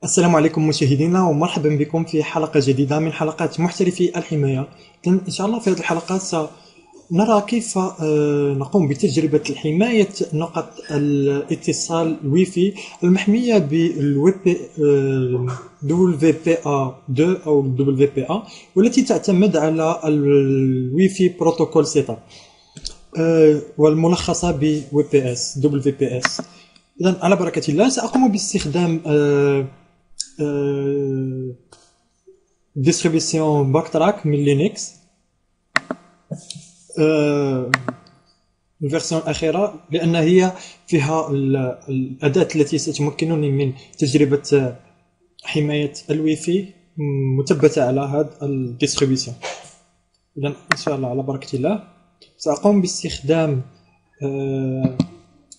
السلام عليكم مشاهدينا ومرحبا بكم في حلقة جديدة من حلقات محترفي الحماية. إذن إن شاء الله في هذه الحلقات سنرى كيف نقوم بتجربة حماية نقط الاتصال الويفي المحمية WPA2 أو WPA، والتي تعتمد على الويفي بروتوكول سيت اب والملخصة ب WPS. إذن على بركة الله سأقوم باستخدام ديستريبيسيون باكتراك من لينكس، الفيرسيون الأخيرة، لأن هي فيها الأداة التي ستمكنني من تجربة حماية الويفي مثبتة على هذا الديستريبيسيون. إذن إن شاء الله على بركة الله سأقوم باستخدام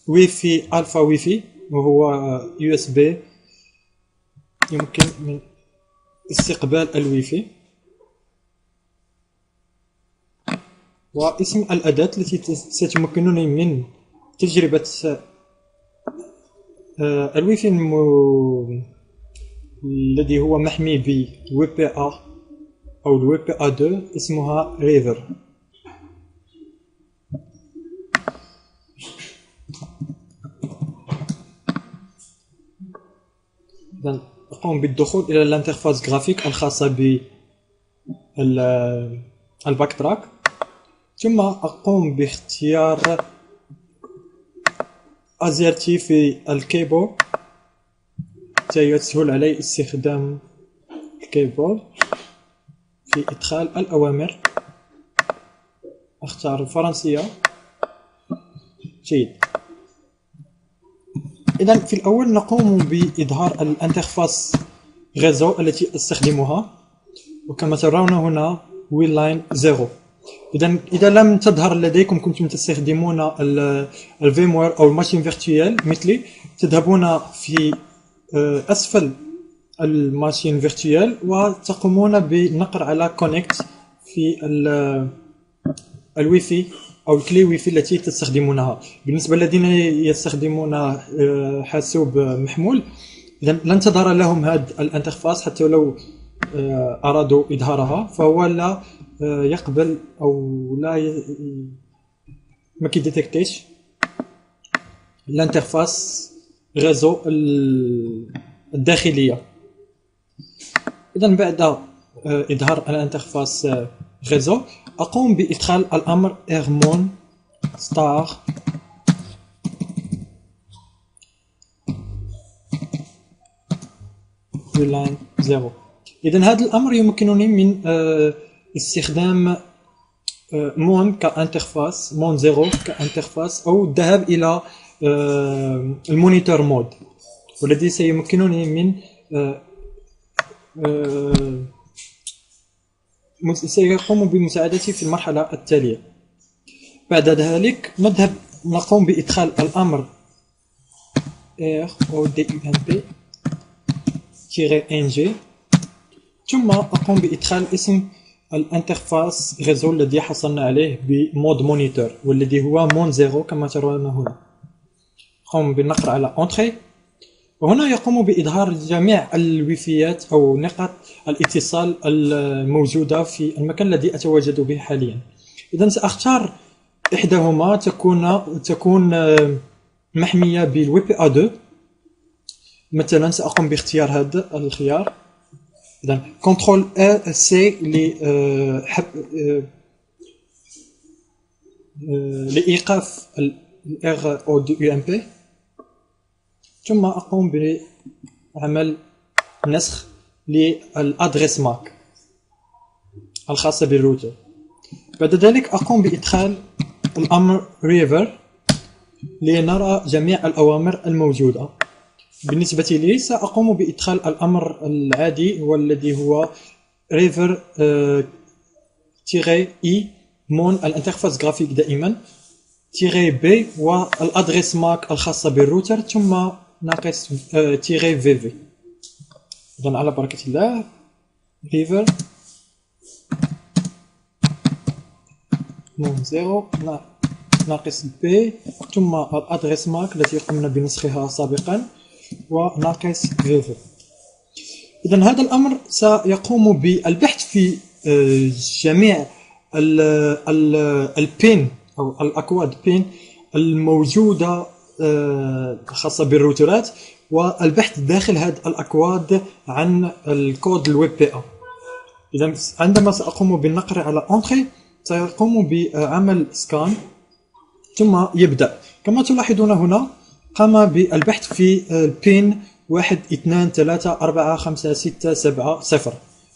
ويفي ألفا ويفي، وهو USB يمكن من استقبال الويفي، واسم الأداة التي ستمكنني من تجربة الويفي الذي هو محمي ب WPA أو WPA2 اسمها ريفر. أقوم بالدخول إلى الانترفاس جرافيك الخاصة بالباك تراك، ثم أقوم باختيار أزيرتي في الكيبورد حتى يسهل علي استخدام الكيبورد. في إدخال الأوامر أختار الفرنسية. جيد. إذن في الأول نقوم بإظهار الانترفاس ريزو التي أستخدمها، وكما ترون هنا ويلاين 0. إذا لم تظهر لديكم كنتم تستخدمون الفيموير أو الماشين فيرتوال مثلي، تذهبون في أسفل الماشين فيرتوال وتقومون بنقر على كونكت في الويفي أو الكلي ويفي التي تستخدمونها. بالنسبة للذين يستخدمون حاسوب محمول إذن لن تظهر لهم هذه الانترفاس، حتى لو أرادوا إظهارها فهو لا يقبل أو لا ما كيديتكتيش الانترفاس ريزو الداخلية. إذن بعد إظهار الانترفاس ريزو أقوم بإدخال الأمر إرمون ستار ويلاين 0. إذن هذا الأمر يمكنني من استخدام مون كانترفاس، مون 0 كانترفاس، أو الذهاب إلى المونيتور مود، والذي سيمكنني من سيقوم بمساعدتي في المرحلة التالية. بعد ذلك نقوم بإدخال الأمر RODIMP-NG، ثم أقوم بإدخال اسم الانترفاس ريزو الذي حصلنا عليه بمود مونيتور، والذي هو مون 0 كما ترون هنا. أقوم بالنقر على Entrée، وهنا يقوم بإظهار جميع الويفيات أو نقاط الاتصال الموجودة في المكان الذي أتواجد به حاليا. إذن سأختار إحداهما تكون محمية بالWPA2. مثلا سأقوم باختيار هذا الخيار. إذن كنترول سي لإيقاف RODIMP، ثم أقوم بعمل نسخ للأدريس ماك الخاصة بالروتر. بعد ذلك أقوم بإدخال الأمر ريفر لنرى جميع الأوامر الموجودة. بالنسبة لي سأقوم بإدخال الأمر العادي والذي هو ريفر تيري إي مون الانترفاس جرافيك دائما تيري بي والأدريس ماك الخاصة بالروتر، ثم ناقص تيري في في. إذن على بركة الله ريفر مون 0 ناقص بي، ثم الأدريس ماك التي قمنا بنسخها سابقا، وناقص في في. إذن هذا الأمر سيقوم بالبحث في جميع البين أو الأكواد بين الموجودة خاصة بالروترات، والبحث داخل هذه الأكواد عن الكود الويب بي أ. إذا عندما سأقوم بالنقر على أونتري سيقوم بعمل سكان ثم يبدأ. كما تلاحظون هنا قام بالبحث في البين 1 2 3 4 5 6 7 0،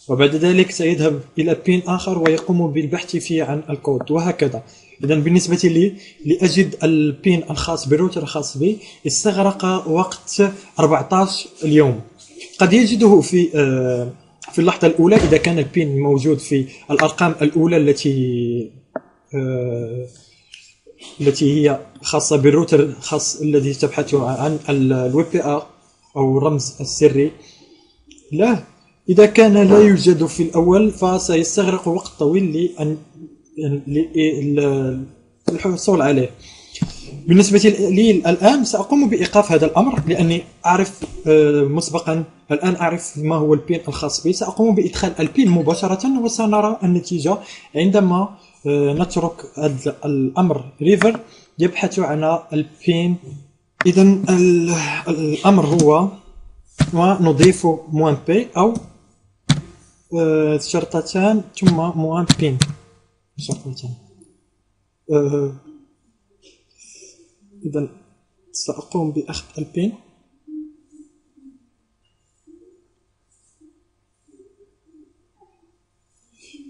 وبعد ذلك سيذهب إلى بين آخر ويقوم بالبحث فيه عن الكود وهكذا. إذا بالنسبة لي لأجد البين الخاص بالروتر الخاص بي استغرق وقت 14 اليوم. قد يجده في اللحظة الأولى إذا كان البين موجود في الأرقام الأولى التي هي خاصة بالروتر خاص الذي تبحث عن الويب بي أ أو الرمز السري له. إذا كان لا يوجد في الأول فسيستغرق وقت طويل للحصول عليه. بالنسبة لي الآن سأقوم بإيقاف هذا الأمر لأني أعرف مسبقا، الآن أعرف ما هو البين الخاص بي. سأقوم بإدخال البين مباشرة وسنرى النتيجة عندما نترك الأمر ريفر يبحث عن البين. إذن الأمر هو ونضيف موان بي أو شرطتان ثم موان بين شرطتان. إذن سأقوم بأخذ البين.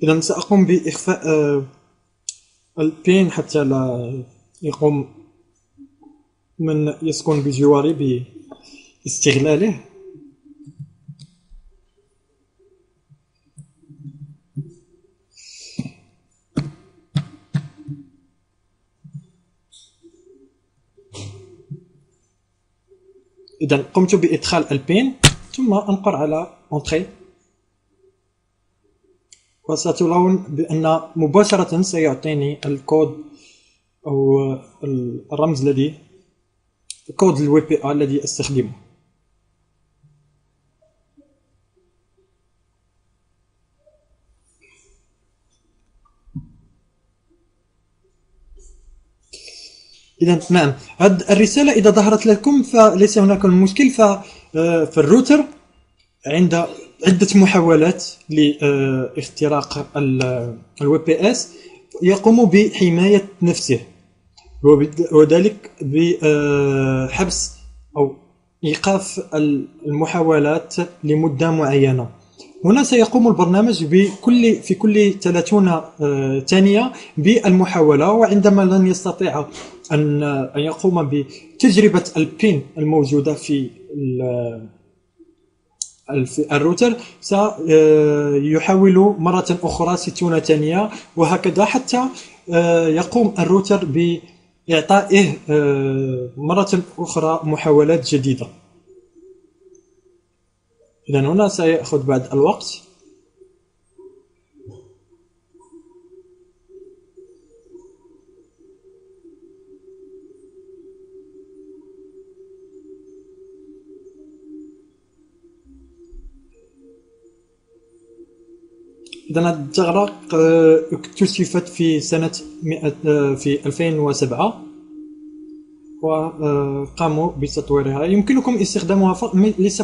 إذن سأقوم بإخفاء البين حتى لا يقوم من يسكن بجواري باستغلاله. إذن قمت بإدخال البين ثم أنقر على أنتري، وسترون بأن مباشرة سيعطيني الكود أو الرمز الذي كود الويب بي أ الذي أستخدمه. إذا نعم، هذه الرسالة إذا ظهرت لكم فليس هناك مشكل. فالروتر عند عدة محاولات لاختراق الويب بي اس يقوم بحماية نفسه، وذلك بحبس أو إيقاف المحاولات لمدة معينة. هنا سيقوم البرنامج في كل 30 ثانية بالمحاولة، وعندما لن يستطيع أن يقوم بتجربة البين الموجودة في الروتر سيحاول مرة أخرى 60 ثانية وهكذا حتى يقوم الروتر بإعطائه مرة أخرى محاولات جديدة. إذن هنا سيأخذ بعض الوقت. إذن الثغرة اكتشفت في سنة في 2007 وقاموا بتطويرها. يمكنكم استخدامها ليس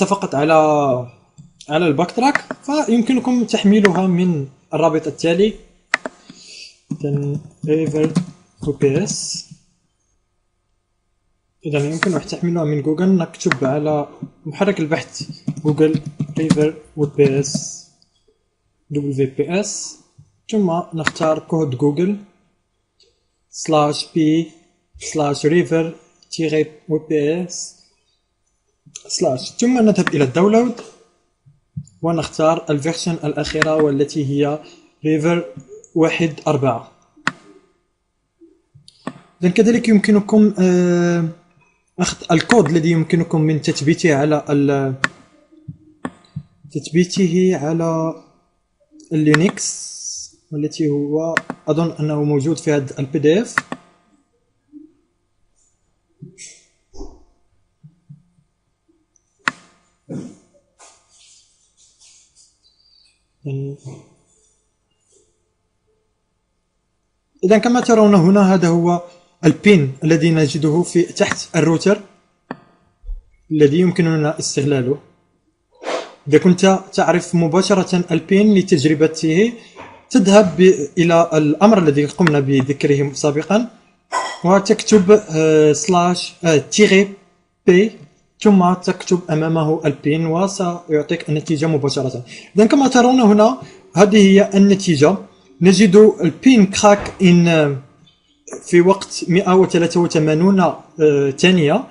فقط على الباك تراك، فيمكنكم تحميلها من الرابط التالي river wps. إذا يمكن أن تحملها من جوجل. نكتب على محرك البحث جوجل river wps wps ثم نختار كود جوجل /p/river-wps/ ثم نذهب إلى الداونلود ونختار الفيرجن الأخيرة والتي هي river 1.4. إذن كذلك يمكنكم أخذ الكود الذي يمكنكم من تثبيته على اللينكس، والتي هو أظن أنه موجود في هذا الPDF. إذا كما ترون هنا هذا هو البين الذي نجده في تحت الروتر الذي يمكننا استغلاله. إذا كنت تعرف مباشرة البين لتجربته تذهب إلى الأمر الذي قمنا بذكره سابقا وتكتب سلاش تيغي بي ثم تكتب أمامه البين وسيعطيك النتيجة مباشرة. إذا كما ترون هنا هذه هي النتيجة. نجد البين كراك إن في وقت 183 ثانية،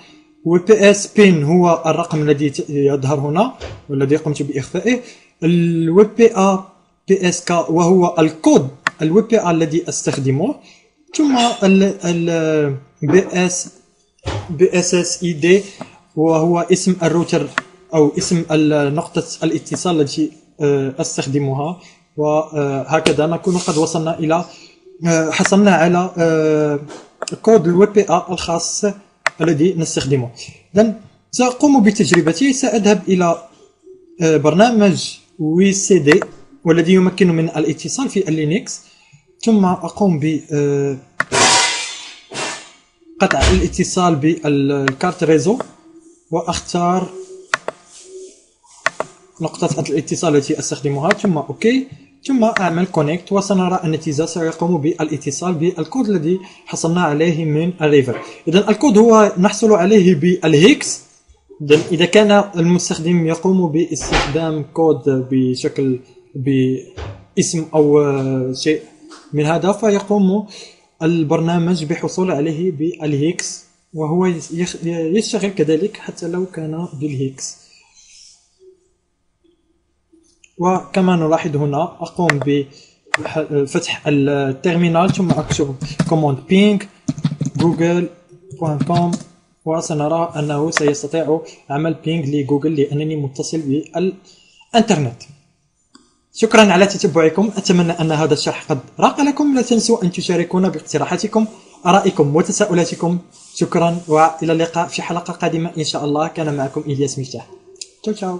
والبي اس بين هو الرقم الذي يظهر هنا والذي قمت بإخفائه. الويب بي ا بي اس كا وهو الكود الويب بي ا الذي استخدمه، ثم ال بي اس اس اي دي وهو اسم الروتر أو اسم نقطة الاتصال التي أستخدمها. وهكذا نكون قد وصلنا إلى حصلنا على كود الويب بي ا الخاص الذي نستخدمه. إذن سأقوم بتجربتي. سأذهب إلى برنامج وي سي دي والذي يمكن من الاتصال في اللينكس، ثم أقوم بقطع الاتصال بالكارت ريزو وأختار نقطة الاتصال التي أستخدمها، ثم أوكي، ثم أعمل كونكت وسنرى النتيجة. سيقوم بالاتصال بالكود الذي حصلنا عليه من الريفر. إذن الكود هو نحصل عليه بالهيكس. إذا كان المستخدم يقوم باستخدام كود بشكل باسم أو شيء من هذا فيقوم البرنامج بحصول عليه بالهيكس، وهو يشتغل كذلك حتى لو كان بالهيكس. وكما نلاحظ هنا أقوم بفتح التيرمينال ثم أكتب كوماند بينج google.com وسنرى أنه سيستطيع عمل بينج لجوجل لأنني متصل بالإنترنت. شكرا على تتبعكم. أتمنى أن هذا الشرح قد راق لكم. لا تنسوا أن تشاركونا باقتراحاتكم، آرائكم وتساؤلاتكم. شكرا وإلى اللقاء في حلقة قادمة إن شاء الله. كان معكم إلياس مفتاح. تشاو.